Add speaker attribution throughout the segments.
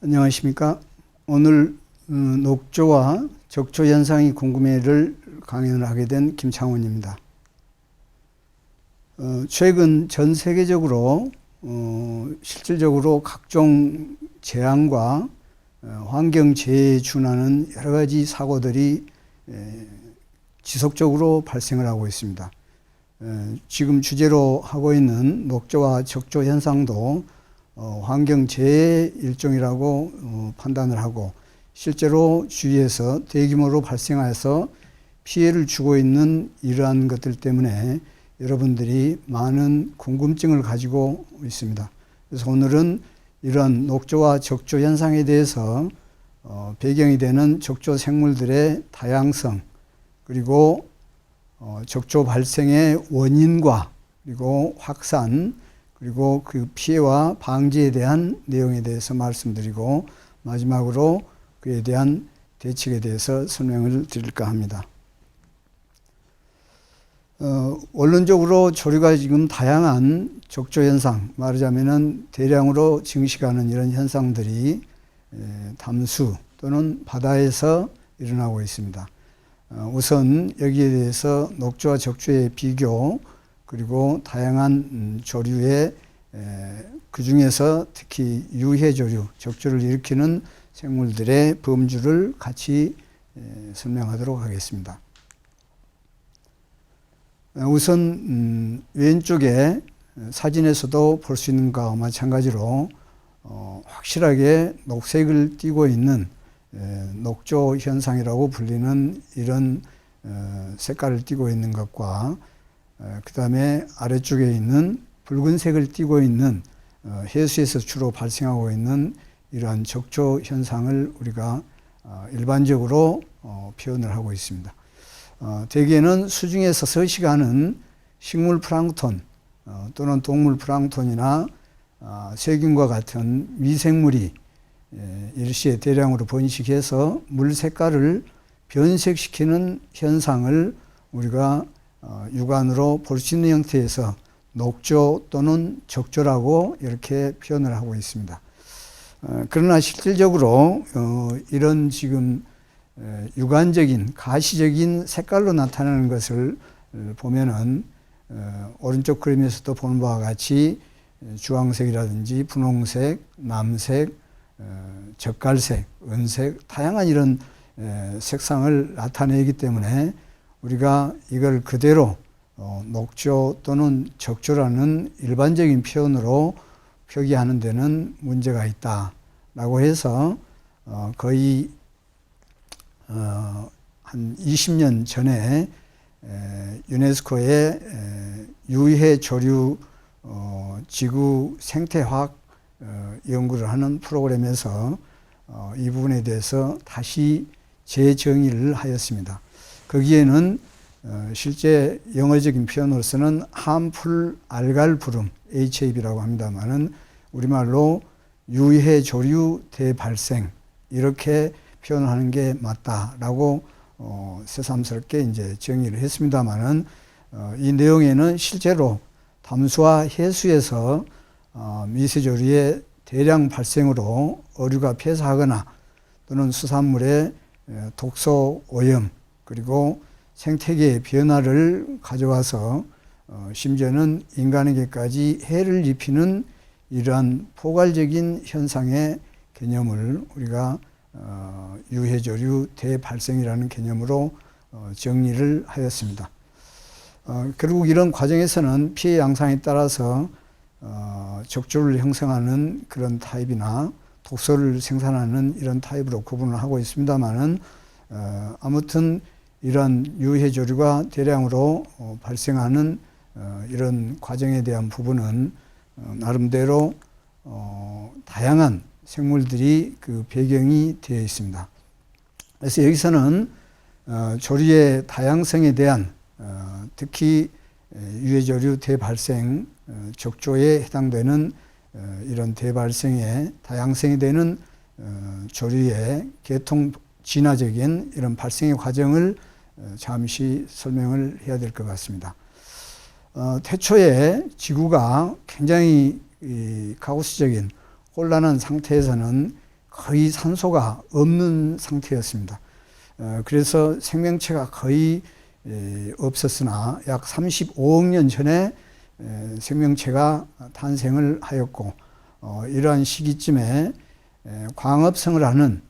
Speaker 1: 안녕하십니까. 오늘 녹조와 적조 현상이 궁금해를 강연을 하게 된 김창원입니다. 최근 전 세계적으로 실질적으로 각종 재앙과 환경재해에 준하는 여러 가지 사고들이 지속적으로 발생을 하고 있습니다. 지금 주제로 하고 있는 녹조와 적조 현상도 환경재해 일종이라고 판단을 하고, 실제로 주위에서 대규모로 발생하여서 피해를 주고 있는 이러한 것들 때문에 여러분들이 많은 궁금증을 가지고 있습니다. 그래서 오늘은 이러한 녹조와 적조 현상에 대해서 배경이 되는 적조 생물들의 다양성, 그리고 적조 발생의 원인과 그리고 확산, 그리고 그 피해와 방지에 대한 내용에 대해서 말씀드리고, 마지막으로 그에 대한 대책에 대해서 설명을 드릴까 합니다. 원론적으로 조류가 지금 다양한 적조 현상, 말하자면은 대량으로 증식하는 이런 현상들이 담수 또는 바다에서 일어나고 있습니다. 우선 여기에 대해서 녹조와 적조의 비교, 그리고 다양한 조류의 그 중에서 특히 유해조류, 적조를 일으키는 생물들의 범주를 같이 설명하도록 하겠습니다. 우선 왼쪽에 사진에서도 볼 수 있는 것과 마찬가지로 확실하게 녹색을 띠고 있는 녹조 현상이라고 불리는 이런 색깔을 띠고 있는 것과, 그 다음에 아래쪽에 있는 붉은색을 띠고 있는 해수에서 주로 발생하고 있는 이러한 적조 현상을 우리가 일반적으로 표현을 하고 있습니다. 대개는 수중에서 서식하는 식물 플랑크톤 또는 동물 플랑크톤이나 세균과 같은 미생물이 일시에 대량으로 번식해서 물 색깔을 변색시키는 현상을 우리가 육안으로 볼 수 있는 형태에서 녹조 또는 적조라고 이렇게 표현을 하고 있습니다. 그러나 실질적으로 이런 지금 육안적인 가시적인 색깔로 나타나는 것을 보면은 오른쪽 그림에서도 보는 바와 같이 주황색이라든지 분홍색, 남색, 젓갈색, 은색, 다양한 이런 색상을 나타내기 때문에 우리가 이걸 그대로 녹조 또는 적조라는 일반적인 표현으로 표기하는 데는 문제가 있다라고 해서 거의 한 20년 전에 유네스코의 유해조류 지구 생태화학 연구를 하는 프로그램에서 이 부분에 대해서 다시 재정의를 하였습니다. 거기에는 실제 영어적인 표현으로서는 harmful algal bloom, HAB라고 합니다만은 우리말로 유해조류 대발생, 이렇게 표현하는 게 맞다라고 새삼스럽게 이제 정의를 했습니다만은 이 내용에는 실제로 담수와 해수에서 미세조류의 대량 발생으로 어류가 폐사하거나 또는 수산물의 독소 오염, 그리고 생태계의 변화를 가져와서 심지어는 인간에게까지 해를 입히는 이러한 포괄적인 현상의 개념을 우리가 유해조류 대발생이라는 개념으로 정리를 하였습니다. 결국 이런 과정에서는 피해 양상에 따라서 적조를 형성하는 그런 타입이나 독소를 생산하는 이런 타입으로 구분을 하고 있습니다만은 아무튼 이런 유해조류가 대량으로 발생하는 이런 과정에 대한 부분은 나름대로 다양한 생물들이 그 배경이 되어 있습니다. 그래서 여기서는 조류의 다양성에 대한 특히 유해조류 대발생, 적조에 해당되는 이런 대발생의 다양성이 되는 조류의 계통 진화적인 이런 발생의 과정을 잠시 설명을 해야 될 것 같습니다. 태초에 지구가 굉장히 카오스적인 혼란한 상태에서는 거의 산소가 없는 상태였습니다. 그래서 생명체가 거의 없었으나 약 35억 년 전에 생명체가 탄생을 하였고, 이러한 시기쯤에 광합성을 하는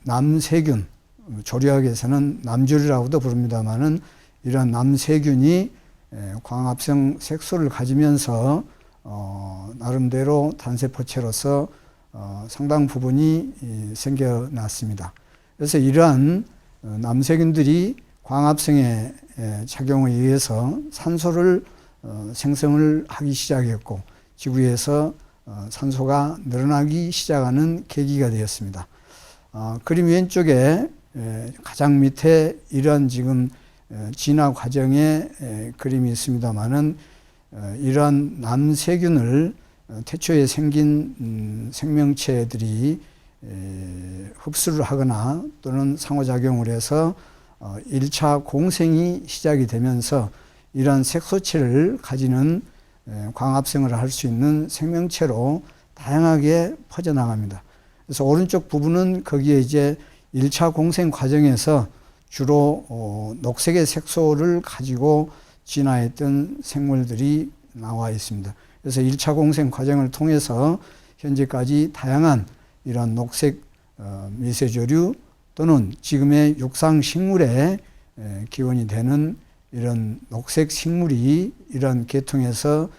Speaker 1: 남세균, 조리학에서는 남조류라고도 부릅니다마는 이러한 남세균이 광합성 색소를 가지면서 나름대로 단세포체로서 상당 부분이 생겨났습니다. 그래서 이러한 남세균들이 광합성의 작용에 의해서 산소를 생성을 하기 시작했고, 지구에서 산소가 늘어나기 시작하는 계기가 되었습니다. 그림 왼쪽에 가장 밑에 이런 지금 진화 과정의 그림이 있습니다만은, 이러한 남세균을 태초에 생긴 생명체들이 흡수를 하거나 또는 상호작용을 해서 1차 공생이 시작이 되면서 이러한 색소체를 가지는 광합성을 할 수 있는 생명체로 다양하게 퍼져나갑니다. 그래서 오른쪽 부분은 거기에 이제 1차 공생 과정에서 주로 녹색의 색소를 가지고 진화했던 생물들이 나와 있습니다. 그래서 1차 공생 과정을 통해서 현재까지 다양한 이런 녹색 미세조류 또는 지금의 육상식물의 기원이 되는 이런 녹색 식물이 이런 계통에서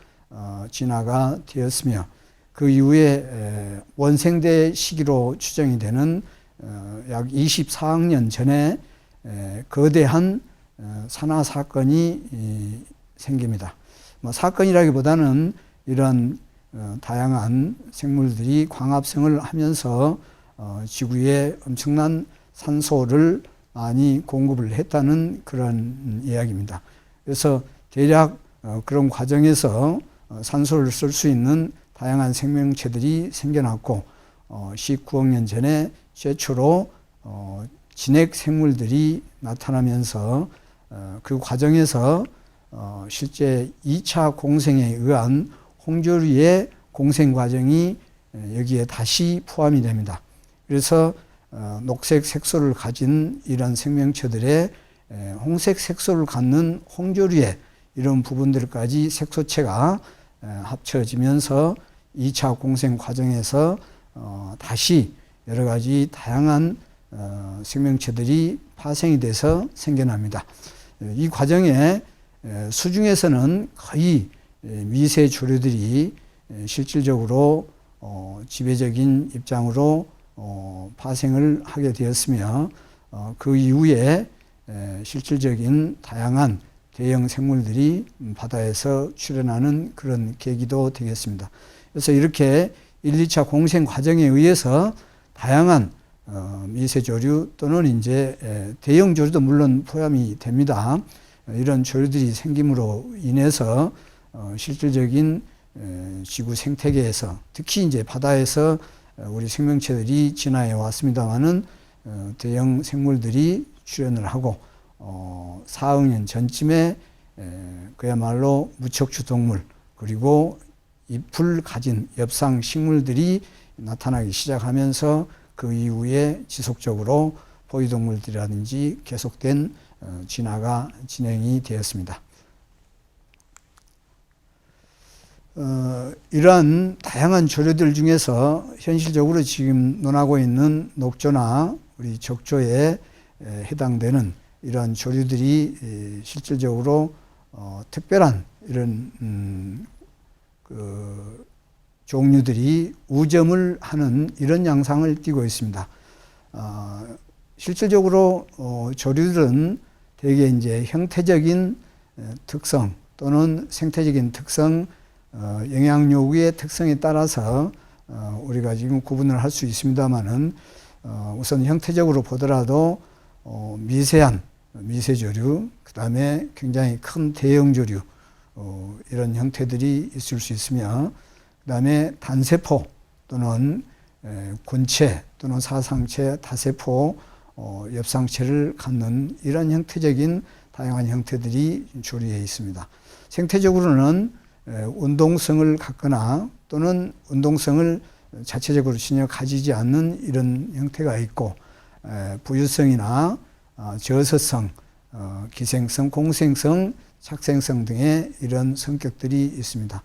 Speaker 1: 진화가 되었으며, 그 이후에 원생대 시기로 추정이 되는 약 24억 년 전에 거대한 산화 사건이 생깁니다. 사건이라기보다는 이런 다양한 생물들이 광합성을 하면서 지구에 엄청난 산소를 많이 공급을 했다는 그런 이야기입니다. 그래서 대략 그런 과정에서 산소를 쓸 수 있는 다양한 생명체들이 생겨났고, 19억 년 전에 최초로 진핵 생물들이 나타나면서 그 과정에서 실제 2차 공생에 의한 홍조류의 공생 과정이 여기에 다시 포함이 됩니다. 그래서 녹색 색소를 가진 이런 생명체들의 홍색 색소를 갖는 홍조류의 이런 부분들까지 색소체가 합쳐지면서 2차 공생 과정에서 다시 여러 가지 다양한 생명체들이 파생이 돼서 생겨납니다. 이 과정에 수중에서는 거의 미세 조류들이 실질적으로 지배적인 입장으로 파생을 하게 되었으며, 그 이후에 실질적인 다양한 대형 생물들이 바다에서 출현하는 그런 계기도 되겠습니다. 그래서 이렇게 1, 2차 공생 과정에 의해서 다양한 미세조류 또는 이제 대형 조류도 물론 포함이 됩니다. 이런 조류들이 생김으로 인해서 실질적인 지구 생태계에서, 특히 이제 바다에서 우리 생명체들이 진화해 왔습니다만은 대형 생물들이 출현을 하고 4억 년 전쯤에 그야말로 무척추 동물 그리고 잎을 가진 엽상 식물들이 나타나기 시작하면서 그 이후에 지속적으로 포유동물들이라든지 계속된 진화가 진행이 되었습니다. 이러한 다양한 조류들 중에서 현실적으로 지금 논하고 있는 녹조나 우리 적조에 해당되는 이러한 조류들이 실질적으로 특별한 이런 그 종류들이 우점을 하는 이런 양상을 띠고 있습니다. 실질적으로 조류들은 대개 이제 형태적인 특성 또는 생태적인 특성, 영양 요구의 특성에 따라서 우리가 지금 구분을 할 수 있습니다만은, 우선 형태적으로 보더라도 미세한 미세조류, 그 다음에 굉장히 큰 대형조류, 이런 형태들이 있을 수 있으며, 그 다음에 단세포 또는 군체 또는 사상체, 다세포, 엽상체를 갖는 이런 형태적인 다양한 형태들이 조류에 있습니다. 생태적으로는 운동성을 갖거나 또는 운동성을 자체적으로 전혀 가지지 않는 이런 형태가 있고, 부유성이나 저서성, 기생성, 공생성, 착생성 등의 이런 성격들이 있습니다.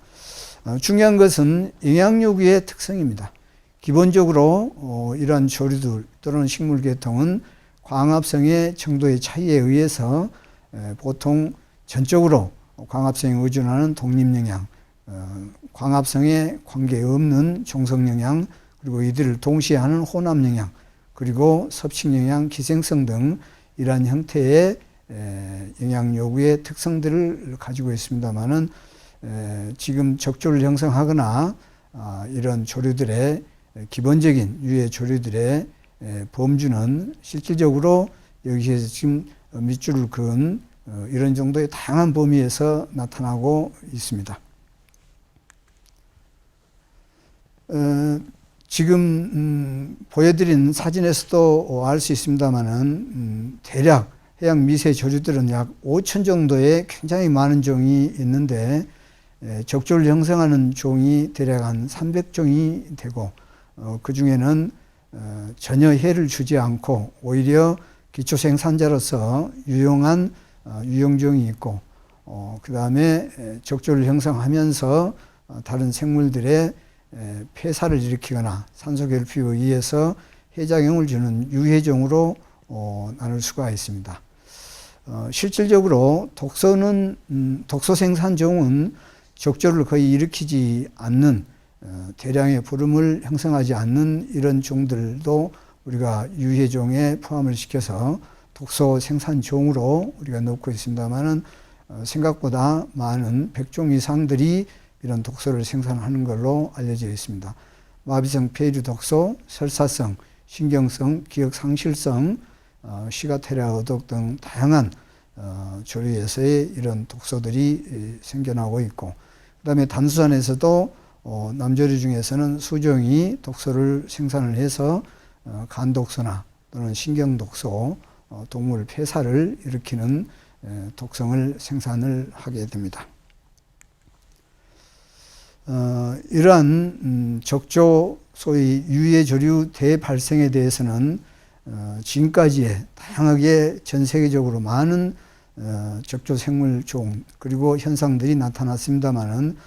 Speaker 1: 중요한 것은 영양요구의 특성입니다. 기본적으로 이러한 조류들 또는 식물 계통은 광합성의 정도의 차이에 의해서 보통 전적으로 광합성에 의존하는 독립영양, 광합성에 관계없는 종성영양, 그리고 이들을 동시에 하는 혼합영양, 그리고 섭식영양, 기생성 등 이러한 형태의 영양요구의 특성들을 가지고 있습니다만은 지금 적조를 형성하거나 이런 조류들의 기본적인 유해 조류들의 범주는 실질적으로 여기에서 지금 밑줄을 그은 이런 정도의 다양한 범위에서 나타나고 있습니다. 지금 보여드린 사진에서도 알 수 있습니다만은 대략 해양 미세 조류들은 약 5천 정도의 굉장히 많은 종이 있는데 적조를 형성하는 종이 대략 한 300종이 되고 그 중에는 전혀 해를 주지 않고 오히려 기초 생산자로서 유용한 유용종이 있고 그 다음에 적조를 형성하면서 다른 생물들의 폐사를 일으키거나 산소 결핍에 의해서 해작용을 주는 유해종으로 나눌 수가 있습니다. 실질적으로 독소 생산종은 적조를 거의 일으키지 않는 대량의 부름을 형성하지 않는 이런 종들도 우리가 유해종에 포함을 시켜서 독소 생산종으로 우리가 넣고 있습니다만은 생각보다 많은 100종 이상들이 이런 독소를 생산하는 걸로 알려져 있습니다. 마비성 폐류 독소, 설사성, 신경성, 기억 상실성, 시가테라 어독 등 다양한 조류에서의 이런 독소들이 생겨나고 있고, 그 다음에 단수산에서도 남조류 중에서는 수종이 독소를 생산을 해서 간독소나 또는 신경독소, 동물 폐사를 일으키는 독성을 생산을 하게 됩니다. 이러한 적조 소위 유해 조류 대발생에 대해서는 지금까지의 다양하게 전 세계적으로 많은 적조 생물 종 그리고 현상들이 나타났습니다만은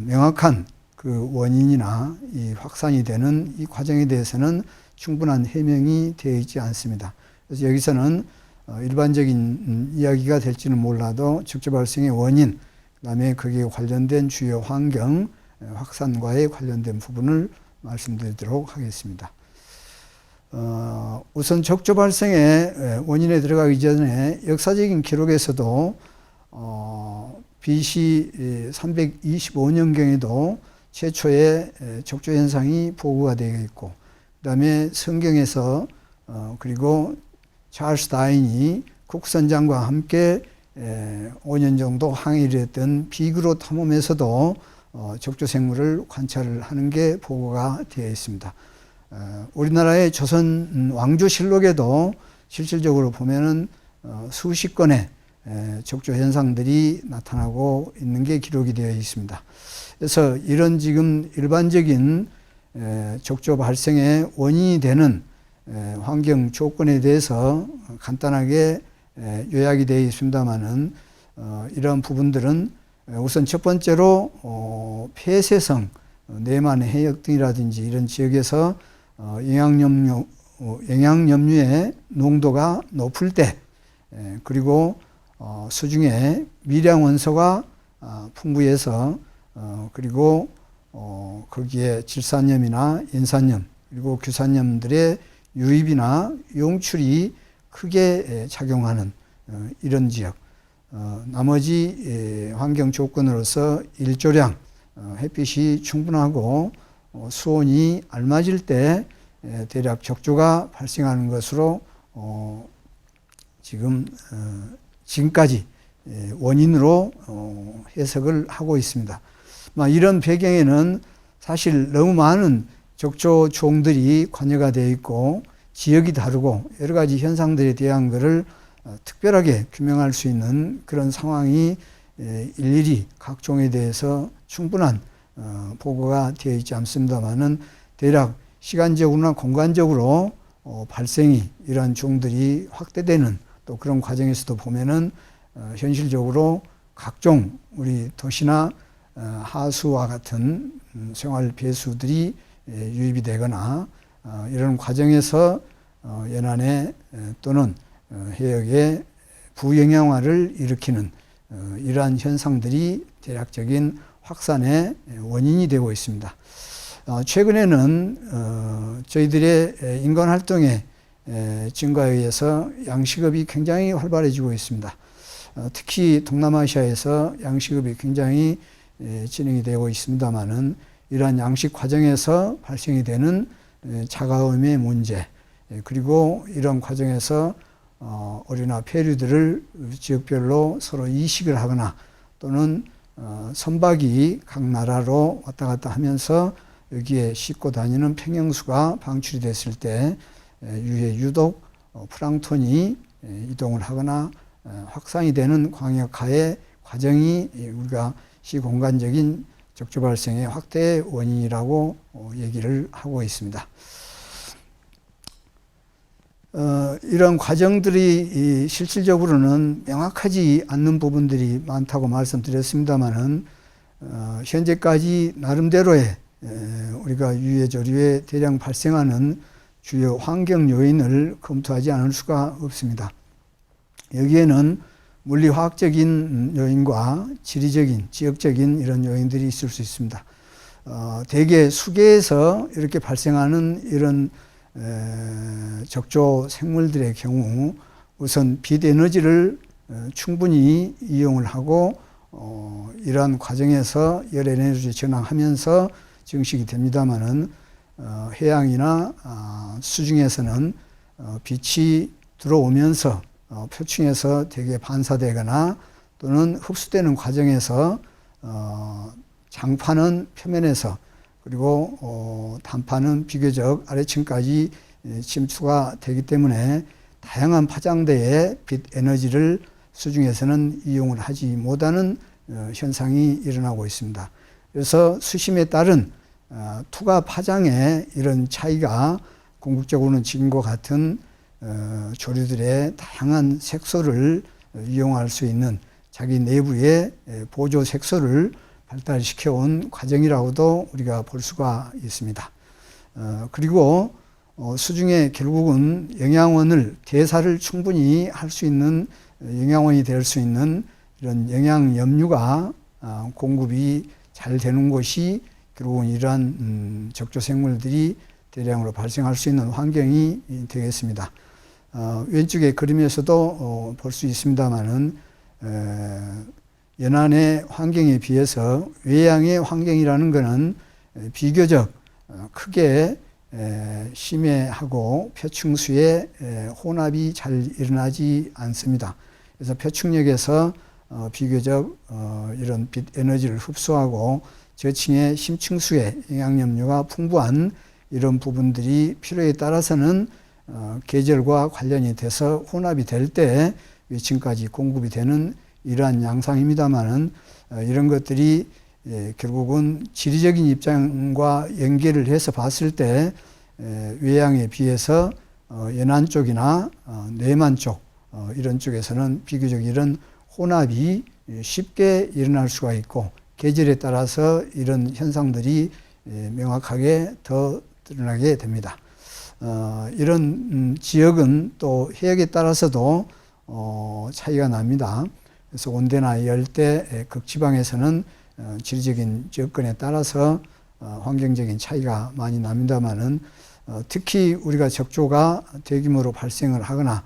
Speaker 1: 명확한 그 원인이나 이 확산이 되는 이 과정에 대해서는 충분한 해명이 되어 있지 않습니다. 그래서 여기서는 일반적인 이야기가 될지는 몰라도 적조 발생의 원인, 그 다음에 거기에 관련된 주요 환경, 확산과의 관련된 부분을 말씀드리도록 하겠습니다. 우선 적조 발생의 원인에 들어가기 전에 역사적인 기록에서도 BC 325년경에도 최초의 적조 현상이 보고가 되어 있고, 그 다음에 성경에서 그리고 찰스 다윈이 국선장과 함께 5년 정도 항해를 했던 비그로 탐험에서도 적조 생물을 관찰을 하는 게 보고가 되어 있습니다. 우리나라의 조선 왕조실록에도 실질적으로 보면은 수십 건의 적조 현상들이 나타나고 있는 게 기록이 되어 있습니다. 그래서 이런 지금 일반적인 적조 발생의 원인이 되는 환경 조건에 대해서 간단하게 요약이 되어 있습니다만은 이러한 부분들은 우선 첫 번째로 폐쇄성 내만 해역 등이라든지 이런 지역에서 영양염류의 농도가 높을 때, 그리고 수중에 미량 원소가 풍부해서 그리고 거기에 질산염이나 인산염 그리고 규산염들의 유입이나 용출이 크게 작용하는 이런 지역, 나머지 환경 조건으로서 일조량, 햇빛이 충분하고 수온이 알맞을 때 대략 적조가 발생하는 것으로 지금까지 원인으로 해석을 하고 있습니다. 이런 배경에는 사실 너무 많은 적조 종들이 관여가 되어 있고 지역이 다르고 여러 가지 현상들에 대한 것을 특별하게 규명할 수 있는 그런 상황이 일일이 각 종에 대해서 충분한 보고가 되어 있지 않습니다만은 대략 시간적으로나 공간적으로 발생이 이러한 종들이 확대되는 또 그런 과정에서도 보면은 현실적으로 각종 우리 도시나 하수와 같은 생활 배수들이 유입이 되거나 이런 과정에서 연안에 또는 해역에 부영향화를 일으키는 이러한 현상들이 대략적인 확산의 원인이 되고 있습니다. 최근에는 저희들의 인간 활동의 증가에 의해서 양식업이 굉장히 활발해지고 있습니다. 특히 동남아시아에서 양식업이 굉장히 진행이 되고 있습니다만은 이러한 양식 과정에서 발생이 되는 자가음의 문제, 그리고 이런 과정에서 어류나 폐류들을 지역별로 서로 이식을 하거나 또는 선박이 각 나라로 왔다 갔다 하면서 여기에 싣고 다니는 평형수가 방출이 됐을 때 유해 유독 플랑톤이 이동을 하거나 확산이 되는 광역화의 과정이 우리가 시공간적인 적조 발생의 확대의 원인이라고 얘기를 하고 있습니다. 이런 과정들이 실질적으로는 명확하지 않는 부분들이 많다고 말씀드렸습니다만은 현재까지 나름대로의 우리가 유해 조류에 대량 발생하는 주요 환경 요인을 검토하지 않을 수가 없습니다. 여기에는 물리화학적인 요인과 지리적인, 지역적인 이런 요인들이 있을 수 있습니다. 대개 수계에서 이렇게 발생하는 이런 적조 생물들의 경우 우선 빛 에너지를 충분히 이용을 하고 이러한 과정에서 열 에너지를 전환하면서 증식이 됩니다만은 해양이나 수중에서는 빛이 들어오면서 표층에서 되게 반사되거나 또는 흡수되는 과정에서 장파는 표면에서 그리고 단파는 비교적 아래층까지 침투가 되기 때문에 다양한 파장대의 빛 에너지를 수중에서는 이용을 하지 못하는 현상이 일어나고 있습니다. 그래서 수심에 따른 투과 파장의 이런 차이가 궁극적으로는 지금과 같은 조류들의 다양한 색소를 이용할 수 있는 자기 내부의 보조 색소를 발달시켜온 과정이라고도 우리가 볼 수가 있습니다. 그리고 수중에 결국은 영양원을 대사를 충분히 할 수 있는 영양원이 될 수 있는 이런 영양염류가 공급이 잘 되는 곳이 결국은 이러한 적조생물들이 대량으로 발생할 수 있는 환경이 되겠습니다. 왼쪽의 그림에서도 볼 수 있습니다만은 연안의 환경에 비해서 외양의 환경이라는 것은 비교적 크게 심해하고 표층수의 혼합이 잘 일어나지 않습니다. 그래서 표층역에서 비교적 이런 빛 에너지를 흡수하고 저층의 심층수의 영양염류가 풍부한 이런 부분들이 필요에 따라서는 계절과 관련이 돼서 혼합이 될 때 위층까지 공급이 되는 이러한 양상입니다만은 이런 것들이 결국은 지리적인 입장과 연계를 해서 봤을 때 외양에 비해서 연안 쪽이나 내만 쪽 이런 쪽에서는 비교적 이런 혼합이 쉽게 일어날 수가 있고 계절에 따라서 이런 현상들이 명확하게 더 드러나게 됩니다. 이런 지역은 또 해역에 따라서도 차이가 납니다. 그래서 온대나 열대, 극지방에서는 지리적인 여건에 따라서 환경적인 차이가 많이 납니다만은 특히 우리가 적조가 대규모로 발생을 하거나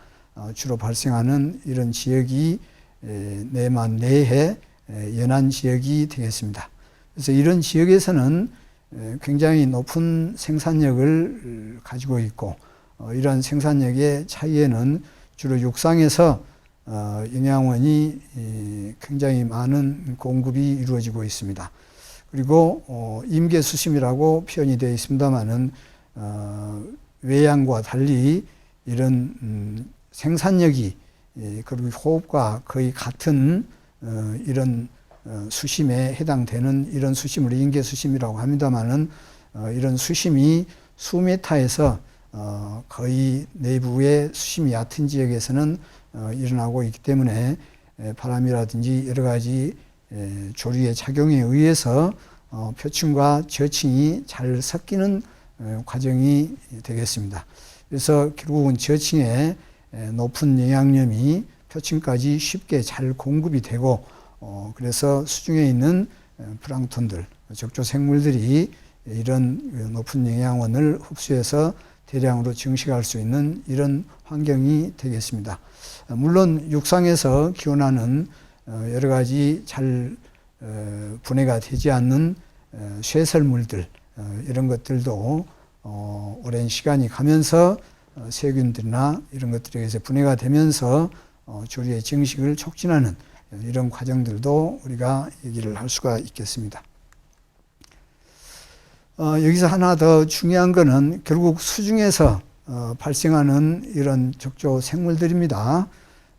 Speaker 1: 주로 발생하는 이런 지역이 내만 내해 연안 지역이 되겠습니다. 그래서 이런 지역에서는 굉장히 높은 생산력을 가지고 있고 이러한 생산력의 차이에는 주로 육상에서 영양원이 굉장히 많은 공급이 이루어지고 있습니다. 그리고 임계수심이라고 표현이 되어 있습니다만은 외양과 달리 이런 생산력이 그리고 호흡과 거의 같은 이런 수심에 해당되는 이런 수심을 임계수심이라고 합니다만은 이런 수심이 수메타에서 거의 내부의 수심이 얕은 지역에서는 일어나고 있기 때문에 바람이라든지 여러 가지 조류의 작용에 의해서 표층과 저층이 잘 섞이는 과정이 되겠습니다. 그래서 결국은 저층에 높은 영양염이 표층까지 쉽게 잘 공급이 되고 그래서 수중에 있는 플랑톤들, 적조 생물들이 이런 높은 영양원을 흡수해서 대량으로 증식할 수 있는 이런 환경이 되겠습니다. 물론 육상에서 기원하는 여러 가지 잘 분해가 되지 않는 쇠설물들 이런 것들도 오랜 시간이 가면서 세균들이나 이런 것들에 의해서 분해가 되면서 조류의 증식을 촉진하는 이런 과정들도 우리가 얘기를 할 수가 있겠습니다. 여기서 하나 더 중요한 것은 결국 수중에서 발생하는 이런 적조 생물들입니다.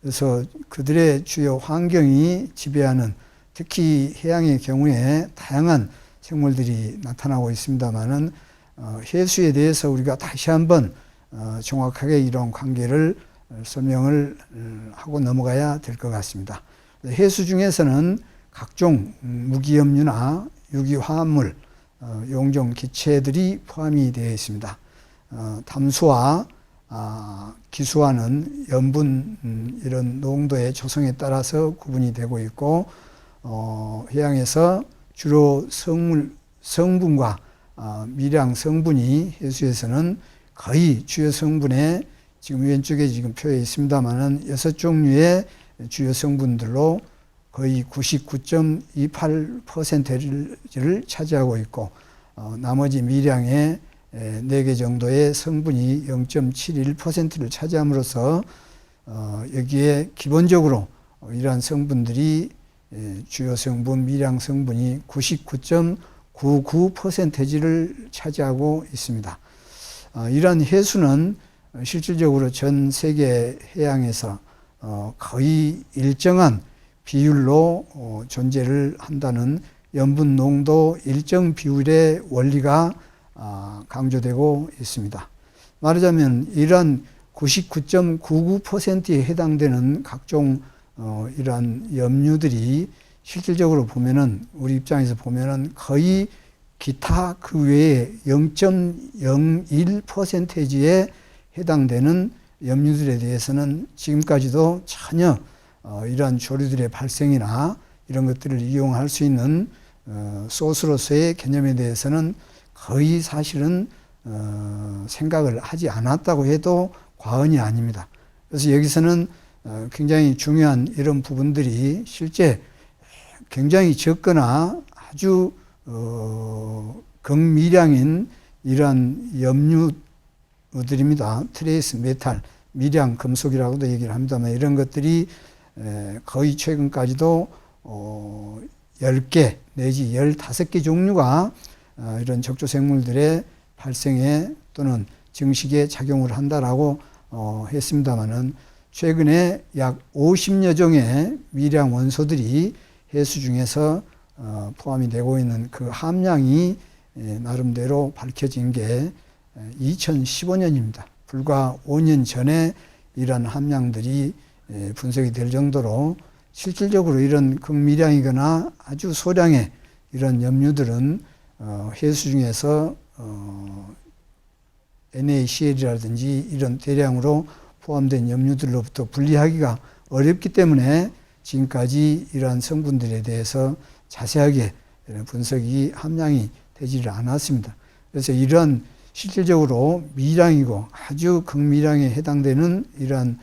Speaker 1: 그래서 그들의 주요 환경이 지배하는 특히 해양의 경우에 다양한 생물들이 나타나고 있습니다만은 해수에 대해서 우리가 다시 한번 정확하게 이런 관계를 설명을 하고 넘어가야 될 것 같습니다. 해수 중에서는 각종 무기염류나 유기화합물, 용종 기체들이 포함이 되어 있습니다. 담수와 기수와는 염분 이런 농도의 조성에 따라서 구분이 되고 있고 해양에서 주로 성분과 미량 성분이 해수에서는 거의 주요 성분의 지금 왼쪽에 지금 표에 있습니다만은 6종류의 주요 성분들로 거의 99.28%를 차지하고 있고 나머지 미량의 4개 정도의 성분이 0.71%를 차지함으로써 여기에 기본적으로 이러한 성분들이 주요 성분, 미량 성분이 99.99%를 차지하고 있습니다. 이러한 해수는 실질적으로 전 세계 해양에서 거의 일정한 비율로 존재를 한다는 염분 농도 일정 비율의 원리가 강조되고 있습니다. 말하자면 이러한 99.99%에 해당되는 각종 이러한 염류들이 실질적으로 보면은 우리 입장에서 보면은 거의 기타 그 외에 0.01%에 해당되는 염류들에 대해서는 지금까지도 전혀 이러한 조류들의 발생이나 이런 것들을 이용할 수 있는 소스로서의 개념에 대해서는 거의 사실은 생각을 하지 않았다고 해도 과언이 아닙니다. 그래서 여기서는 굉장히 중요한 이런 부분들이 실제 굉장히 적거나 아주 극미량인 이러한 염류들입니다. 트레이스 메탈, 미량 금속이라고도 얘기를 합니다만 이런 것들이 거의 최근까지도 10개 내지 15개 종류가 이런 적조 생물들의 발생에 또는 증식에 작용을 한다라고 했습니다만은 최근에 약 50여 종의 미량 원소들이 해수 중에서 포함이 되고 있는 그 함량이 나름대로 밝혀진 게 2015년입니다. 불과 5년 전에 이런 함량들이 분석이 될 정도로 실질적으로 이런 극미량이거나 아주 소량의 이런 염류들은 해수 중에서 NaCl이라든지 이런 대량으로 포함된 염류들로부터 분리하기가 어렵기 때문에 지금까지 이러한 성분들에 대해서 자세하게 분석이 함량이 되지를 않았습니다. 그래서 이런 실질적으로 미량이고 아주 극미량에 해당되는 이러한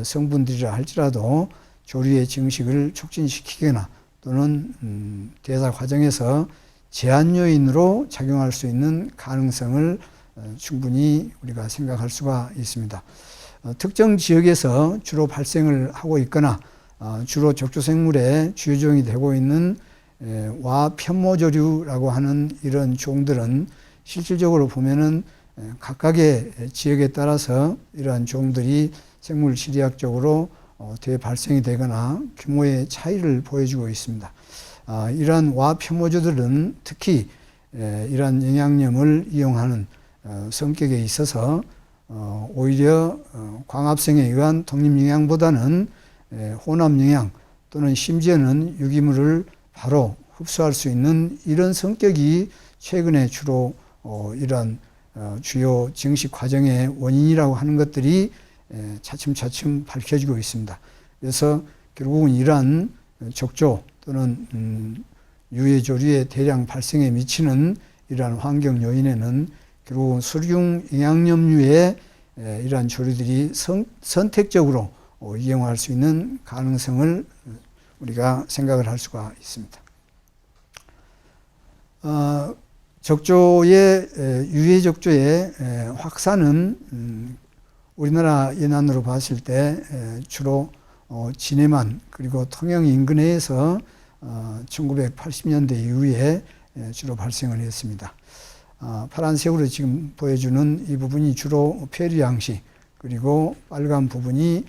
Speaker 1: 성분들이라 할지라도 조류의 증식을 촉진시키거나 또는 대사 과정에서 제한 요인으로 작용할 수 있는 가능성을 충분히 우리가 생각할 수가 있습니다. 특정 지역에서 주로 발생을 하고 있거나 주로 적조생물의 주요종이 되고 있는 와 편모조류라고 하는 이런 종들은 실질적으로 보면은 각각의 지역에 따라서 이러한 종들이 생물 지리학적으로 대발생이 되거나 규모의 차이를 보여주고 있습니다. 이러한 와 편모조들은 특히 이러한 영양염을 이용하는 성격에 있어서 오히려 광합성에 의한 독립영양보다는 혼합영양 또는 심지어는 유기물을 바로 흡수할 수 있는 이런 성격이 최근에 주로 이러한 주요 증식 과정의 원인이라고 하는 것들이 차츰차츰 밝혀지고 있습니다. 그래서 결국은 이러한 적조 또는 유해조류의 대량 발생에 미치는 이러한 환경 요인에는 결국은 수중 영양염류의 이러한 조류들이 선택적으로 이용할 수 있는 가능성을 우리가 생각을 할 수가 있습니다. 적조의 유해 적조의 확산은 우리나라 연안으로 봤을 때 주로 진해만 그리고 통영 인근해에서 1980년대 이후에 주로 발생을 했습니다. 파란색으로 지금 보여주는 이 부분이 주로 폐류 양식, 그리고 빨간 부분이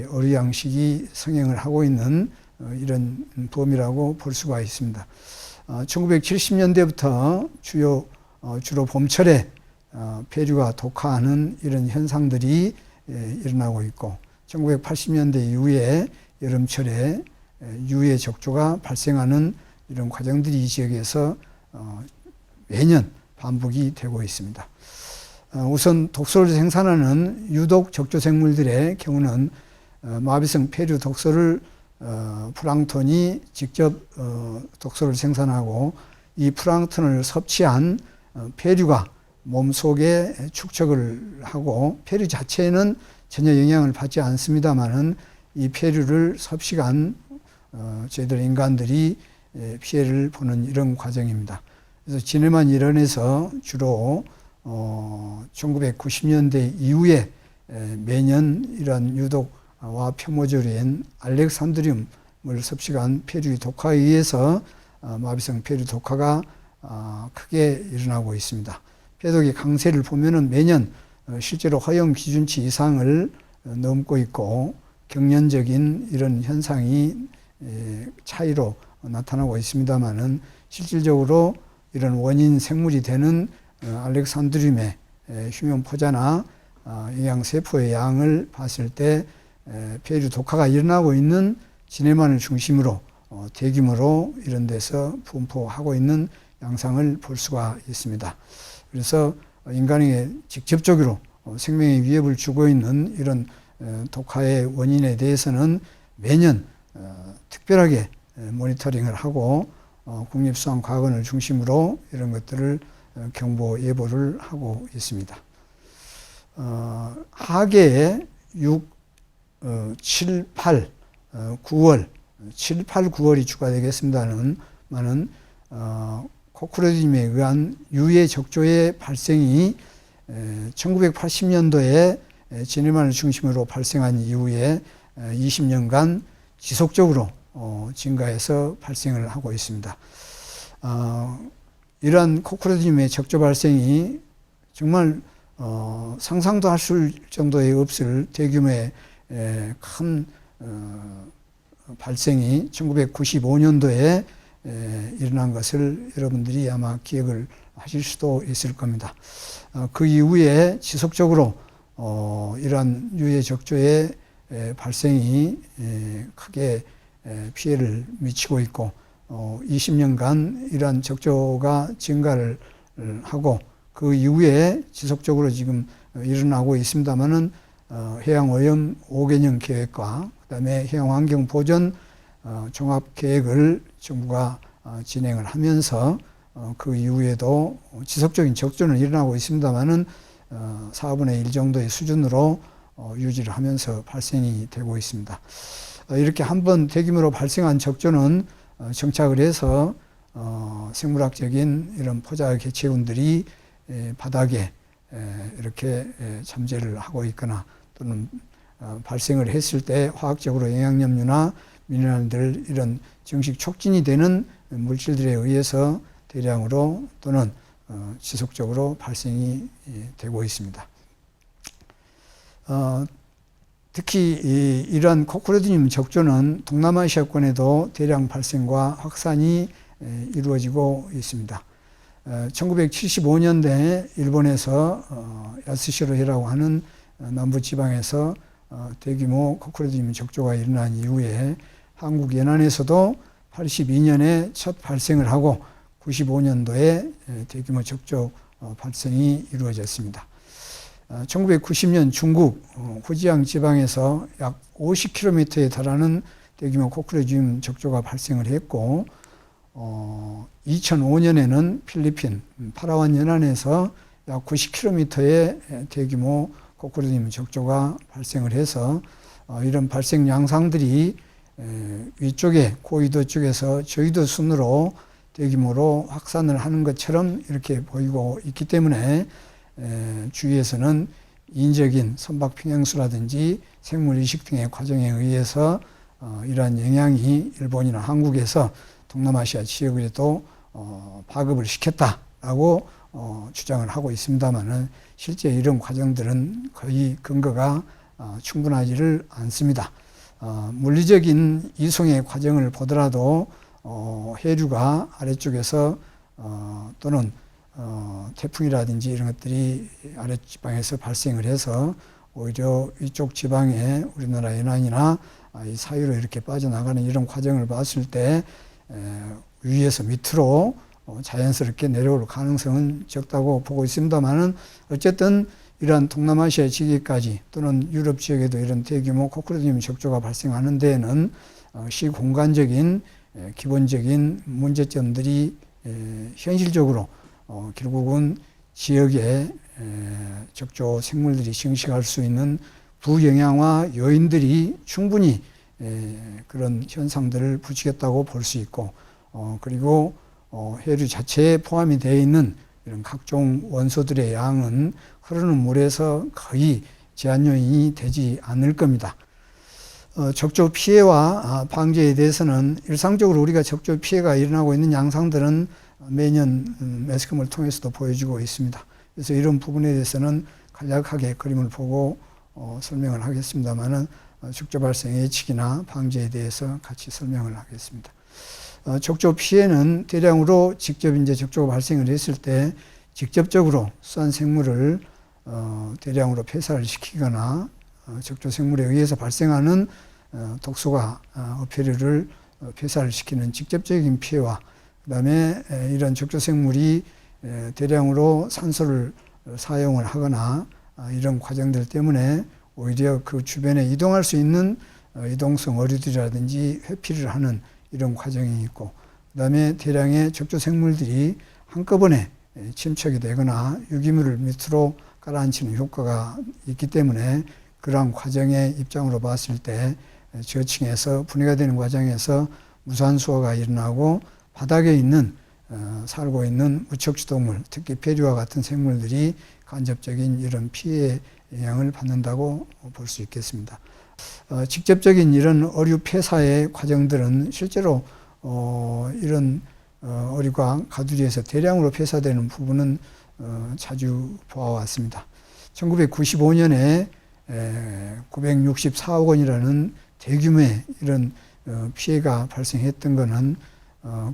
Speaker 1: 어류 양식이 성행을 하고 있는 이런 범위라고 볼 수가 있습니다. 1970년대부터 주로 봄철에 폐류가 독화하는 이런 현상들이 일어나고 있고, 1980년대 이후에 여름철에 유해 적조가 발생하는 이런 과정들이 이 지역에서 매년 반복이 되고 있습니다. 우선 독소를 생산하는 유독 적조 생물들의 경우는 마비성 폐류 독소를 플랑톤이 직접 독소를 생산하고, 이 플랑톤을 섭취한 폐류가 몸속에 축적을 하고, 폐류 자체에는 전혀 영향을 받지 않습니다만은 이 폐류를 섭식한 저희들 인간들이 피해를 보는 이런 과정입니다. 그래서 진해만 일원에서 주로 1990년대 이후에 매년 이러한 유독과 표모조류인 알렉산드리움을 섭식한 폐류 독화에 의해서 마비성 폐류 독화가 크게 일어나고 있습니다. 폐독의 강세를 보면은 매년 실제로 허용 기준치 이상을 넘고 있고, 경련적인 이런 현상이 차이로 나타나고 있습니다만은 실질적으로 이런 원인 생물이 되는 알렉산드리움의 휴면 포자나 영양세포의 양을 봤을 때 폐류 독화가 일어나고 있는 진해만을 중심으로 대규모로 이런 데서 분포하고 있는 양상을 볼 수가 있습니다. 그래서 인간에게 직접적으로 생명에 위협을 주고 있는 이런 독화의 원인에 대해서는 매년 특별하게 모니터링을 하고 국립수산과학원을 중심으로 이런 것들을 경보 예보를 하고 있습니다. 하계에 6, 7, 8, 9월, 7, 8, 9월이 추가되겠습니다만은 코크로디즘에 의한 유해 적조의 발생이 1980년도에 진해만을 중심으로 발생한 이후에 20년간 지속적으로 증가해서 발생을 하고 있습니다. 이러한 코크로디즘의 적조 발생이 정말 상상도 할 수 정도의 없을 대규모의 큰 발생이 1995년도에 일어난 것을 여러분들이 아마 기억을 하실 수도 있을 겁니다. 그 이후에 지속적으로 이러한 유해 적조의 발생이 크게 피해를 미치고 있고, 20년간 이러한 적조가 증가를 하고, 그 이후에 지속적으로 지금 일어나고 있습니다만은 해양오염 5개년 계획과 그다음에 해양환경보전 종합계획을 정부가 진행을 하면서 그 이후에도 지속적인 적조는 일어나고 있습니다만은 4분의 1 정도의 수준으로 유지를 하면서 발생이 되고 있습니다. 이렇게 한번 대규모로 발생한 적조는 정착을 해서 생물학적인 이런 포자 개체군들이 바닥에 이렇게 잠재를 하고 있거나, 또는 발생을 했을 때 화학적으로 영양염류나 미네랄들, 이런 증식 촉진이 되는 물질들에 의해서 대량으로 또는 지속적으로 발생이 되고 있습니다. 특히 이러한 코크로디즘 적조는 동남아시아권에도 대량 발생과 확산이 이루어지고 있습니다. 1975년대에 일본에서 야스시로해라고 하는 남부 지방에서 대규모 코크로디움 적조가 일어난 이후에 한국 연안에서도 82년에 첫 발생을 하고 95년도에 대규모 적조 발생이 이루어졌습니다. 1990년 중국 후지양 지방에서 약 50km에 달하는 대규모 코크로디움 적조가 발생을 했고 2005년에는 필리핀 파라완 연안에서 약 90km의 대규모 코크로디움 적조가 발생을 해서 이런 발생 양상들이 위쪽에 고위도 쪽에서 저위도 순으로 대규모로 확산을 하는 것처럼 이렇게 보이고 있기 때문에 주위에서는 인적인 선박 평형수라든지 생물 이식 등의 과정에 의해서 이러한 영향이 일본이나 한국에서 동남아시아 지역에도 파급을 시켰다라고 주장을 하고 있습니다만은 실제 이런 과정들은 거의 근거가 충분하지를 않습니다. 물리적인 이송의 과정을 보더라도 해류가 아래쪽에서 또는 태풍이라든지 이런 것들이 아랫지방에서 발생을 해서 오히려 위쪽 지방에 우리나라 연안이나 이 사이로 이렇게 빠져나가는 이런 과정을 봤을 때 위에서 밑으로 자연스럽게 내려올 가능성은 적다고 보고 있습니다만은 어쨌든 이러한 동남아시아 지역까지 또는 유럽 지역에도 이런 대규모 코크로디움 적조가 발생하는 데에는 시공간적인 기본적인 문제점들이 현실적으로 결국은 지역의 적조 생물들이 증식할 수 있는 부영향화 요인들이 충분히 그런 현상들을 부추겼다고 볼 수 있고 그리고 해류 자체에 포함이 되어 있는 이런 각종 원소들의 양은 흐르는 물에서 거의 제한 요인이 되지 않을 겁니다. 적조 피해와 방제에 대해서는 일상적으로 우리가 적조 피해가 일어나고 있는 양상들은 매년 매스컴을 통해서도 보여주고 있습니다. 그래서 이런 부분에 대해서는 간략하게 그림을 보고 설명을 하겠습니다만은 적조 발생 예측이나 방제에 대해서 같이 설명을 하겠습니다. 적조 피해는 대량으로 직접 이제 적조가 발생을 했을 때 직접적으로 수산 생물을 대량으로 폐사를 시키거나 적조 생물에 의해서 발생하는 독소가 어패류를 폐사를 시키는 직접적인 피해와 그다음에 이런 적조 생물이 대량으로 산소를 사용을 하거나 이런 과정들 때문에 오히려 그 주변에 이동할 수 있는 이동성 어류들이라든지 회피를 하는 이런 과정이 있고 그다음에 대량의 적조 생물들이 한꺼번에 침착이 되거나 유기물을 밑으로 깔아앉히는 효과가 있기 때문에 그러한 과정의 입장으로 봤을 때 저층에서 분해가 되는 과정에서 무산수화가 일어나고 바닥에 있는 살고 있는 무척추동물 특히 페류와 같은 생물들이 간접적인 이런 피해 영향을 받는다고 볼 수 있겠습니다. 직접적인 이런 어류 폐사의 과정들은 실제로 이런 어류가 가두리에서 대량으로 폐사되는 부분은 자주 보아왔습니다. 1995년에 964억 원이라는 대규모의 이런 피해가 발생했던 것은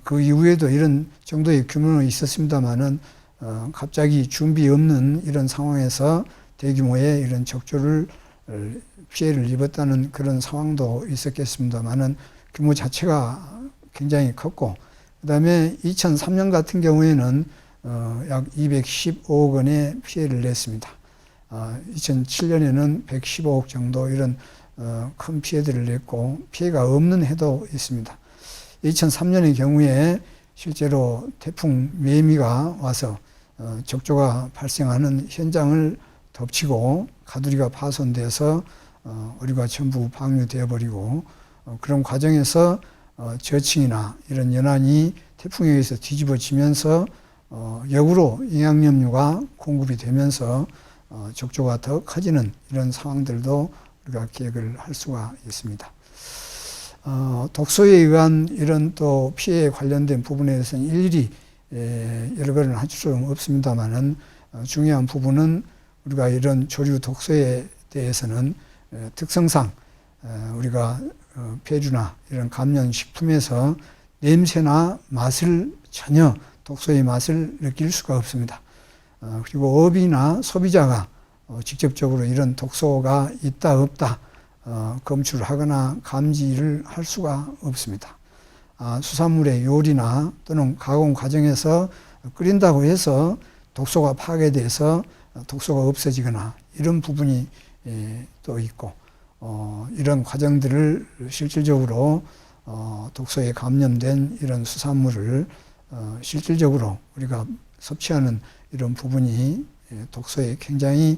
Speaker 1: 그 이후에도 이런 정도의 규모는 있었습니다만은 갑자기 준비 없는 이런 상황에서 대규모의 이런 적조를 피해를 입었다는 그런 상황도 있었겠습니다만은 규모 자체가 굉장히 컸고 그다음에 2003년 같은 경우에는 약 215억 원의 피해를 냈습니다. 2007년에는 115억 정도 이런 큰 피해들을 냈고 피해가 없는 해도 있습니다. 2003년의 경우에 실제로 태풍 매미가 와서 적조가 발생하는 현장을 덮치고 가두리가 파손돼서 어류가 전부 방류되어 버리고 그런 과정에서 저층이나 이런 연안이 태풍에 의해서 뒤집어지면서 역으로 영양염류가 공급이 되면서 적조가 더 커지는 이런 상황들도 우리가 기억을 할 수가 있습니다. 독소에 의한 이런 또 피해에 관련된 부분에 대해서는 일일이 여러 가지를 할 수는 없습니다만은 중요한 부분은 우리가 이런 조류 독소에 대해서는 특성상 우리가 폐류나 이런 감염식품에서 냄새나 맛을 전혀 독소의 맛을 느낄 수가 없습니다. 그리고 업이나 소비자가 직접적으로 이런 독소가 있다 없다 검출하거나 감지를 할 수가 없습니다. 수산물의 요리나 또는 가공 과정에서 끓인다고 해서 독소가 파괴돼서 독소가 없어지거나 이런 부분이 또 있고 이런 과정들을 실질적으로 독소에 감염된 이런 수산물을 실질적으로 우리가 섭취하는 이런 부분이 독소에 굉장히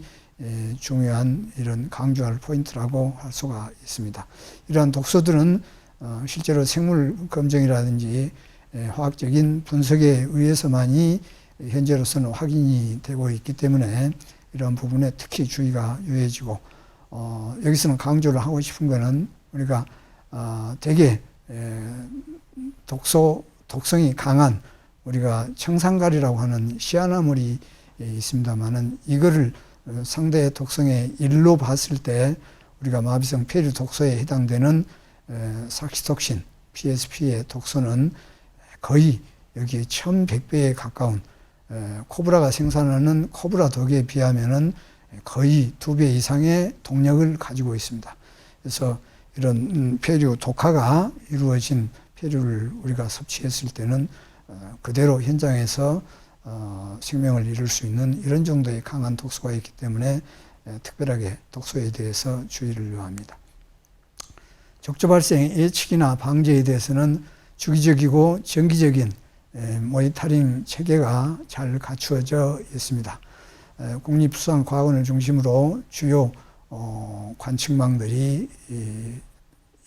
Speaker 1: 중요한 이런 강조할 포인트라고 할 수가 있습니다. 이러한 독소들은 실제로 생물 검증이라든지 화학적인 분석에 의해서만이 현재로서는 확인이 되고 있기 때문에 이런 부분에 특히 주의가 요해지고 여기서는 강조를 하고 싶은 것은 우리가 되게 독성이 강한 우리가 청산가리라고 하는 시아나물이 있습니다만은 이거를 상대의 독성의 일로 봤을 때 우리가 마비성 폐류 독소에 해당되는 삭시톡신, PSP의 독소는 거의 여기에 1100배에 가까운 코브라가 생산하는 코브라 독에 비하면은 거의 2배 이상의 동력을 가지고 있습니다. 그래서 이런 폐류 독화가 이루어진 폐류를 우리가 섭취했을 때는 그대로 현장에서 생명을 잃을 수 있는 이런 정도의 강한 독소가 있기 때문에 특별하게 독소에 대해서 주의를 요합니다. 적조 발생 예측이나 방제에 대해서는 주기적이고 정기적인 모니터링 체계가 잘 갖추어져 있습니다. 국립수산과학원을 중심으로 주요 관측망들이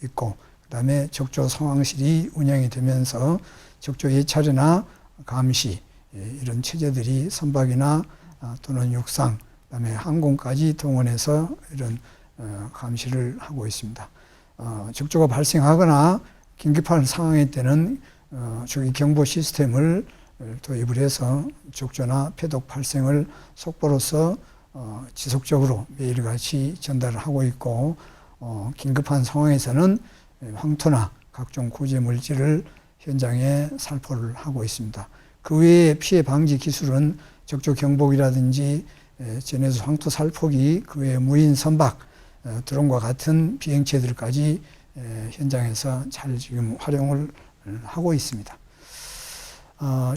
Speaker 1: 있고 그다음에 적조 상황실이 운영이 되면서 적조 예찰이나 감시 이런 체제들이 선박이나 또는 육상 그다음에 항공까지 동원해서 이런 감시를 하고 있습니다. 적조가 발생하거나 긴급한 상황일 때는 조기 경보 시스템을 도입을 해서 적조나 폐독 발생을 속보로서 지속적으로 매일같이 전달을 하고 있고 긴급한 상황에서는 황토나 각종 구제 물질을 현장에 살포를 하고 있습니다. 그 외에 피해 방지 기술은 적조 경보기라든지 전해수 황토 살포기, 그 외에 무인 선박, 드론과 같은 비행체들까지 현장에서 잘 지금 활용을 하고 있습니다.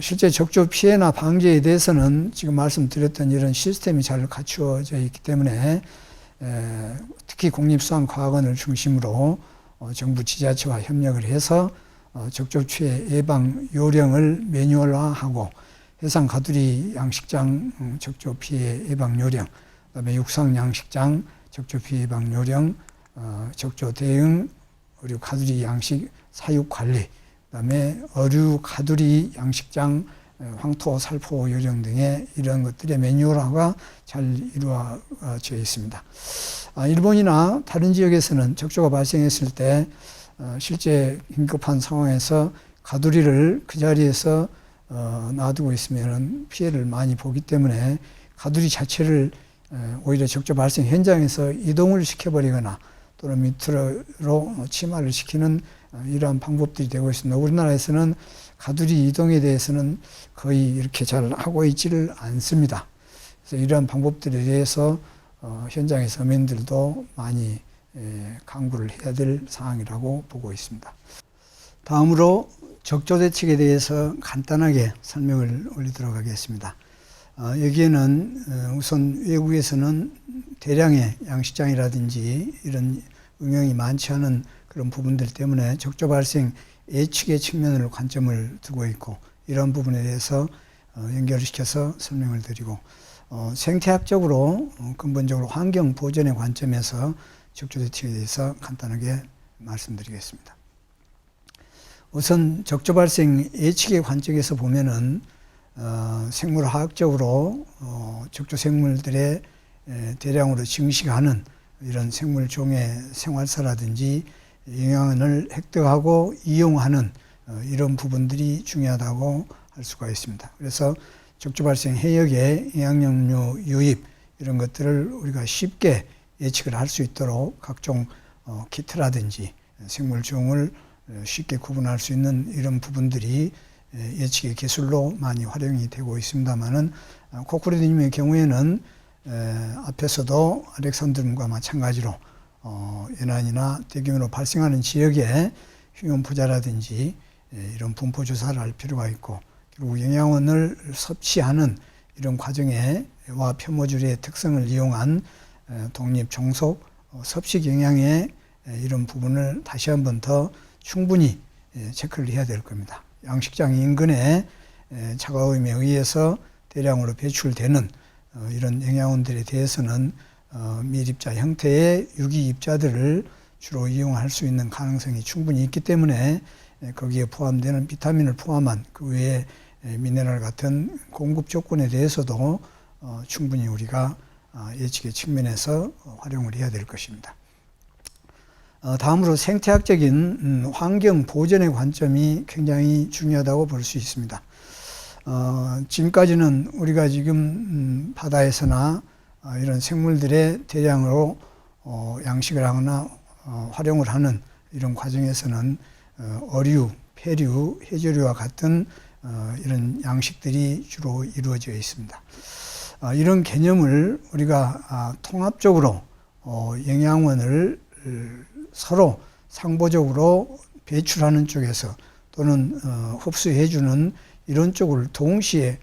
Speaker 1: 실제 적조 피해나 방지에 대해서는 지금 말씀드렸던 이런 시스템이 잘 갖추어져 있기 때문에 특히 국립수산과학원을 중심으로 정부 지자체와 협력을 해서 적조 피해 예방 요령을 매뉴얼화하고 해상 가두리 양식장 적조 피해 예방 요령, 그다음에 육상 양식장 적조 피해 예방 요령, 적조 대응, 그리고 가두리 양식 사육 관리, 그다음에 어류 가두리 양식장 황토 살포 요령 등의 이런 것들의 매뉴얼화가 잘 이루어져 있습니다. 일본이나 다른 지역에서는 적조가 발생했을 때 실제 긴급한 상황에서 가두리를 그 자리에서 놔두고 있으면 피해를 많이 보기 때문에 가두리 자체를 오히려 적조 발생 현장에서 이동을 시켜버리거나 또는 밑으로 침하를 시키는 이러한 방법들이 되고 있습니다. 우리나라에서는 가두리 이동에 대해서는 거의 이렇게 잘 하고 있지를 않습니다. 그래서 이러한 방법들에 대해서 현장의 서민들도 많이 강구를 해야 될 사항이라고 보고 있습니다. 다음으로 적조 대책에 대해서 간단하게 설명을 올리도록 하겠습니다. 여기에는 우선 외국에서는 대량의 양식장이라든지 이런 응용이 많지 않은 그런 부분들 때문에 적조 발생 예측의 측면으로 관점을 두고 있고 이런 부분에 대해서 연결시켜서 설명을 드리고 생태학적으로 근본적으로 환경 보전의 관점에서 적조 대책에 대해서 간단하게 말씀드리겠습니다. 우선 적조 발생 예측의 관점에서 보면은 생물화학적으로 적조 생물들의 대량으로 증식하는 이런 생물종의 생활사라든지 영양을 획득하고 이용하는 이런 부분들이 중요하다고 할 수가 있습니다. 그래서 적조 발생 해역의 영양염료 유입 이런 것들을 우리가 쉽게 예측을 할 수 있도록 각종 키트라든지 생물종을 쉽게 구분할 수 있는 이런 부분들이 예측의 기술로 많이 활용이 되고 있습니다만은 코크레드님의 경우에는 앞에서도 알렉산드름과 마찬가지로 연안이나 대규모로 발생하는 지역에 흉형 부자라든지 이런 분포 조사를 할 필요가 있고, 그리고 영양원을 섭취하는 이런 과정에와 표모줄의 특성을 이용한 독립 종속 섭식 영양의 이런 부분을 다시 한 번 더 충분히 체크를 해야 될 겁니다. 양식장 인근에 차가움에 의해서 대량으로 배출되는 이런 영양원들에 대해서는 밀입자 형태의 유기입자들을 주로 이용할 수 있는 가능성이 충분히 있기 때문에 거기에 포함되는 비타민을 포함한 그 외에 미네랄 같은 공급 조건에 대해서도 충분히 우리가 예측의 측면에서 활용을 해야 될 것입니다. 다음으로 생태학적인 환경 보전의 관점이 굉장히 중요하다고 볼 수 있습니다. 지금까지는 우리가 지금 바다에서나 이런 생물들의 대량으로 양식을 하거나 활용을 하는 이런 과정에서는 어류, 폐류, 해조류와 같은 이런 양식들이 주로 이루어져 있습니다. 이런 개념을 우리가 통합적으로 영양원을 서로 상보적으로 배출하는 쪽에서 또는 흡수해주는 이런 쪽을 동시에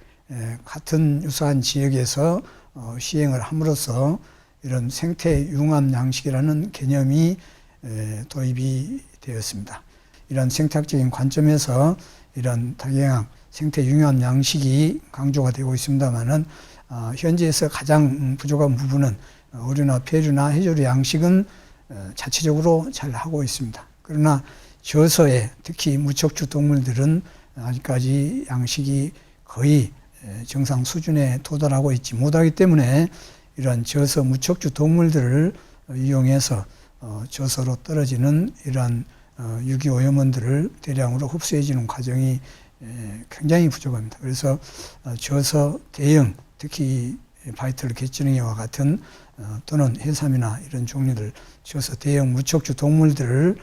Speaker 1: 같은 유사한 지역에서 시행을 함으로써 이런 생태 융합 양식이라는 개념이 도입이 되었습니다. 이런 생태학적인 관점에서 이런 다경양 생태 융합 양식이 강조가 되고 있습니다만은 현지에서 가장 부족한 부분은 어류나 폐류나 해조류 양식은 자체적으로 잘 하고 있습니다. 그러나 저서에 특히 무척추 동물들은 아직까지 양식이 거의 정상 수준에 도달하고 있지 못하기 때문에 이러한 저서 무척추 동물들을 이용해서 저서로 떨어지는 이러한 유기오염원들을 대량으로 흡수해주는 과정이 굉장히 부족합니다. 그래서 저서 대형, 특히 바이털 개찌렁이와 같은 또는 해삼이나 이런 종류들 저서 대형 무척추 동물들을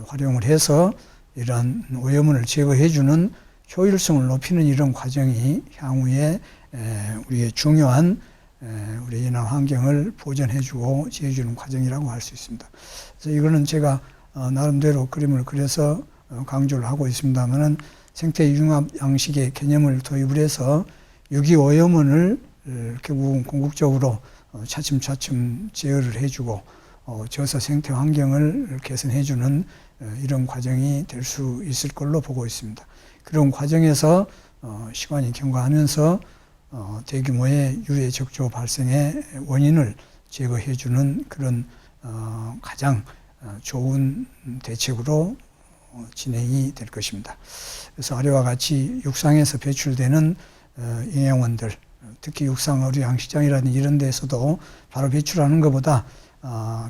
Speaker 1: 활용을 해서 이러한 오염원을 제거해주는 효율성을 높이는 이런 과정이 향후에 우리의 중요한 우리 연안 환경을 보존해주고 지어주는 과정이라고 할 수 있습니다. 그래서 이거는 제가 나름대로 그림을 그려서 강조를 하고 있습니다만은 생태 융합 양식의 개념을 도입을 해서 유기오염원을 결국은 궁극적으로 차츰차츰 제어를 해주고 저서 생태 환경을 개선해주는 이런 과정이 될 수 있을 걸로 보고 있습니다. 그런 과정에서 시간이 경과하면서 대규모의 유해 적조 발생의 원인을 제거해주는 그런 가장 좋은 대책으로 진행이 될 것입니다. 그래서 아래와 같이 육상에서 배출되는 영양원들, 특히 육상 어류 양식장이라든지 이런 데서도 바로 배출하는 것보다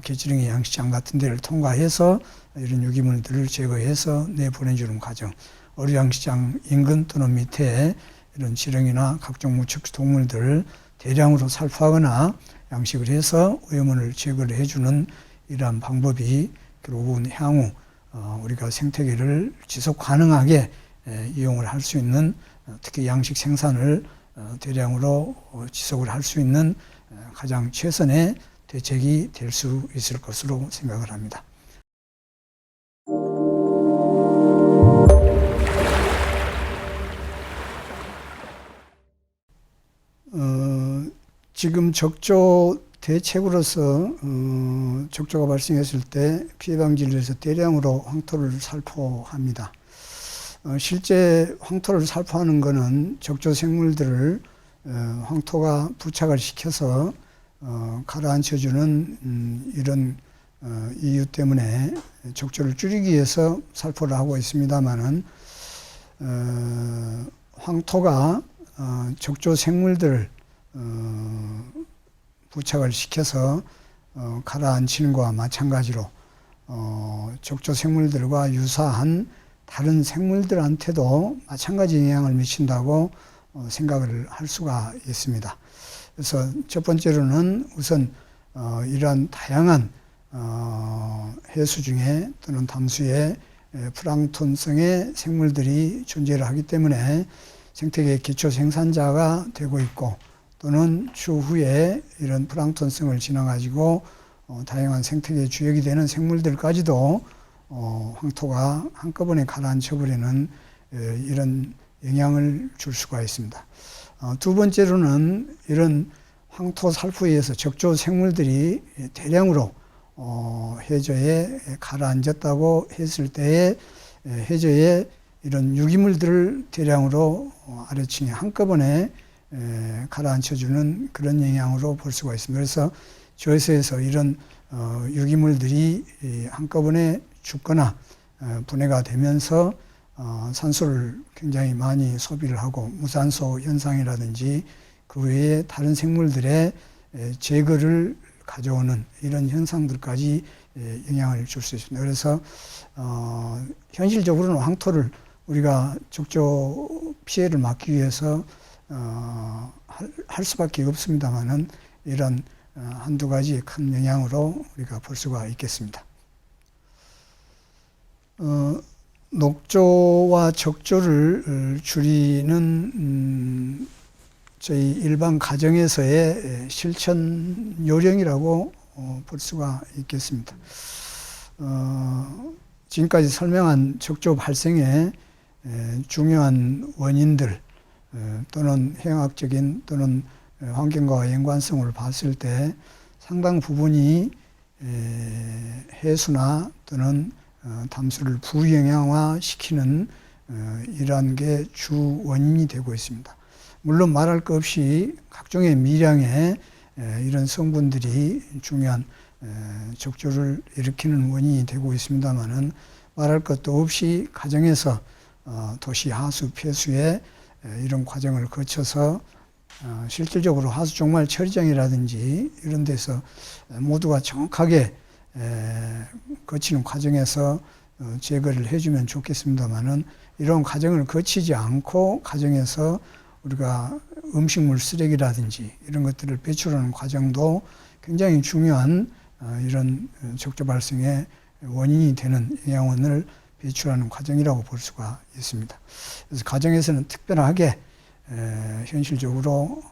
Speaker 1: 개찌렁이 양식장 같은 데를 통과해서 이런 유기물들을 제거해서 내보내주는 과정, 어류 양식장 인근 또는 밑에 이런 지렁이나 각종 무척추 동물들을 대량으로 살포하거나 양식을 해서 오염원을 제거를 해주는 이러한 방법이 결국은 향후 우리가 생태계를 지속 가능하게 이용을 할 수 있는, 특히 양식 생산을 대량으로 지속을 할 수 있는 가장 최선의 대책이 될 수 있을 것으로 생각을 합니다. 지금 적조 대책으로서 적조가 발생했을 때 피해 방지를 위해서 대량으로 황토를 살포합니다. 실제 황토를 살포하는 것은 적조 생물들을 황토가 부착을 시켜서 가라앉혀주는 이런 이유 때문에 적조를 줄이기 위해서 살포를 하고 있습니다만은 황토가 적조 생물들을 부착을 시켜서 가라앉히는 것과 마찬가지로 적조 생물들과 유사한 다른 생물들한테도 마찬가지 영향을 미친다고 생각을 할 수가 있습니다. 그래서 첫 번째로는 우선 이러한 다양한 해수 중에 또는 담수의 플랑톤성의 생물들이 존재를 하기 때문에 생태계 기초 생산자가 되고 있고, 또는 추후에 이런 플랑톤성을 지나가지고 다양한 생태계 주역이 되는 생물들까지도 황토가 한꺼번에 가라앉혀버리는 이런 영향을 줄 수가 있습니다. 두 번째로는 이런 황토 살포에 의해서 적조 생물들이 대량으로 해저에 가라앉았다고 했을 때에 해저에 이런 유기물들을 대량으로 아래층에 한꺼번에 가라앉혀주는 그런 영향으로 볼 수가 있습니다. 그래서 저수에서 이런 유기물들이 한꺼번에 죽거나 분해가 되면서 산소를 굉장히 많이 소비를 하고 무산소 현상이라든지 그 외에 다른 생물들의 제거를 가져오는 이런 현상들까지 영향을 줄 수 있습니다. 그래서 현실적으로는 황토를 우리가 적조 피해를 막기 위해서 할 수밖에 없습니다만은 이런 한두 가지 큰 영향으로 우리가 볼 수가 있겠습니다. 녹조와 적조를 줄이는 저희 일반 가정에서의 실천 요령이라고 볼 수가 있겠습니다. 지금까지 설명한 적조 발생의 중요한 원인들 또는 해양학적인 또는 환경과 연관성을 봤을 때 상당 부분이 해수나 또는 담수를 부영양화시키는 이러한 게 주 원인이 되고 있습니다. 물론 말할 것 없이 각종의 미량의 이런 성분들이 중요한 적조를 일으키는 원인이 되고 있습니다만은 말할 것도 없이 가정에서 도시 하수 폐수의 이런 과정을 거쳐서 실질적으로 하수 종말 처리장이라든지 이런 데서 모두가 정확하게 거치는 과정에서 제거를 해주면 좋겠습니다만은 이런 과정을 거치지 않고 가정에서 우리가 음식물 쓰레기라든지 이런 것들을 배출하는 과정도 굉장히 중요한 이런 적조 발생의 원인이 되는 영양원을 배출하는 과정이라고 볼 수가 있습니다. 그래서 가정에서는 특별하게 현실적으로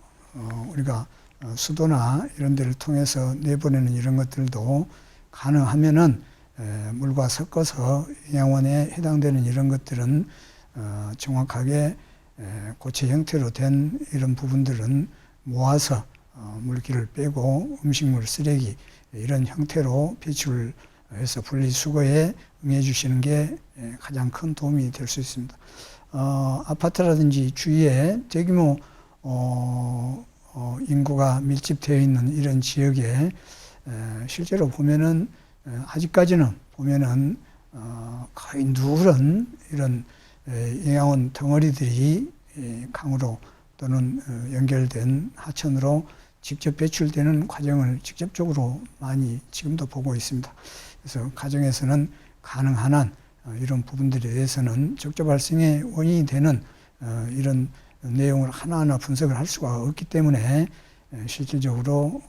Speaker 1: 우리가 수도나 이런 데를 통해서 내보내는 이런 것들도 가능하면은 물과 섞어서 영양원에 해당되는 이런 것들은 정확하게 고체 형태로 된 이런 부분들은 모아서 물기를 빼고 음식물 쓰레기 이런 형태로 배출을 해서 분리수거에 응해 주시는 게 가장 큰 도움이 될 수 있습니다. 아파트라든지 주위에 대규모 인구가 밀집되어 있는 이런 지역에 실제로 보면은 아직까지는 보면은 거의 누런 이런 영양원 덩어리들이 강으로 또는 연결된 하천으로 직접 배출되는 과정을 직접적으로 많이 지금도 보고 있습니다. 그래서 가정에서는 가능한 한 이런 부분들에 대해서는 적조 발생의 원인이 되는 이런 내용을 하나하나 분석을 할 수가 없기 때문에 실질적으로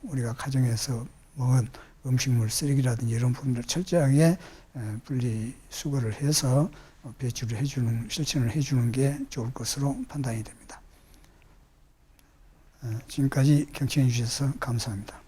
Speaker 1: 우리가 가정에서 먹은 음식물 쓰레기라든지 이런 부분들을 철저하게 분리수거를 해서 배출을 해주는, 실천을 해주는 게 좋을 것으로 판단이 됩니다. 지금까지 경청해 주셔서 감사합니다.